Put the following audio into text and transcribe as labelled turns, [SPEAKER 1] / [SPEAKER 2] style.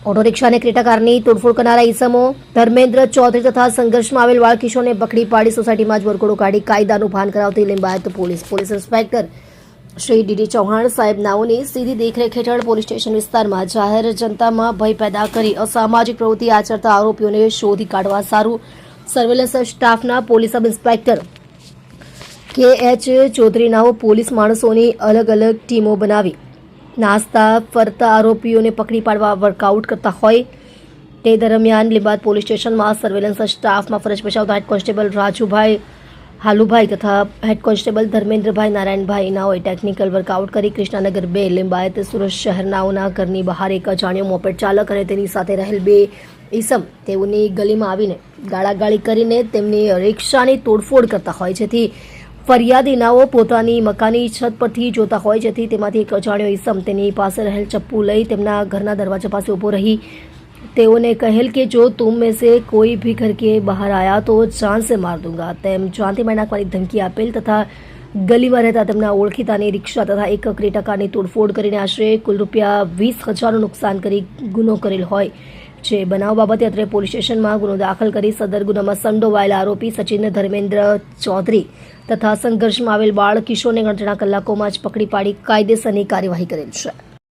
[SPEAKER 1] Auto rickshaw અને Creta કારની તોડફોડ કરનારા ઈસમો ધર્મેન્દ્ર ચૌધરી તથા સંઘર્ષમાં આવેલ બાળ કિશોરને પકડી પાડી સોસાયટીમાં જ વરઘોડો કાઢી કાયદાનું ભાન કરાવતી Limbayat police inspector Shri D Chauhan સાહેબ નાઓની સીધી દેખરેખ હેઠળ પોલીસ સ્ટેશન વિસ્તારમાં જાહેર જનતામાં ભય પેદા કરી અસામાજિક પ્રવૃત્તિ આચરતા આરોપીઓને શોધી કાઢવા સારું સર્વેલન્સ સ્ટાફના police sub inspector K H. Chaudhary નાઓ પોલીસ માણસોની અલગ અલગ ટીમો બનાવી નાસ્તા ફરતા આરોપીઓને પકડી પાડવા વર્કઆઉટ કરતા હોય તે દરમિયાન લીંબાયત પોલીસ સ્ટેશનમાં સર્વેલન્સ સ્ટાફમાં ફરજ બજાવતા હેડ કોન્સ્ટેબલ રાજુભાઈ હાલુભાઈ તથા હેડ કોન્સ્ટેબલ ધર્મેન્દ્રભાઈ નારાયણભાઈ નાઓએ ટેકનિકલ વર્કઆઉટ કરી કૃષ્ણાનગર 2 લીંબાયત સુરત શહેરનાઓના ઘરની બહાર એક અજાણ્યો મોપેડ ચાલક અને તેની સાથે રહેલ 2 ઈસમ તેઓની ગલીમાં આવીને ગાળાગાળી કરીને તેમની રિક્ષાની તોડફોડ કરતા હોય જેથી ફરિયાદીનાઓ પોતાની મકાનની છત પરથી જોતા હોય જેથી તેમાંથી એક અજાણ્યો ઈસમ તેની પાસે રહેલ ચપ્પુ લઈ તેમના ઘરના દરવાજા પાસે ઊભો રહી તેઓને કહેલ કે જો તુમ મેં સે કોઈ ભી ઘર के બહાર આયા તો જાન से मार दूंगा તેમ જાનથી મારી નાખવાની ધમકી આપેલ તથા ગલીમાં રહેતા તેમના ઓળખીતાની રિક્ષા તથા એક ક્રેટા કારની તોડફોડ કરીને આશરે કુલ ₹20,000નું નુકસાન કરી ગુનો કરેલ હોય જે બનાવ બાબતે અત્રે પોલીસ સ્ટેશનમાં ગુનો દાખલ કરી સદર ગુનામાં સંડોવાયેલા આરોપી સચિન ધર્મેન્દ્ર ચૌધરી તથા સંઘર્ષમાં આવેલ બાળ કિશોરને ગણતરીના કલાકોમાં જ પકડી પાડી કાયદેસરની કાર્યવાહી કરેલ છે.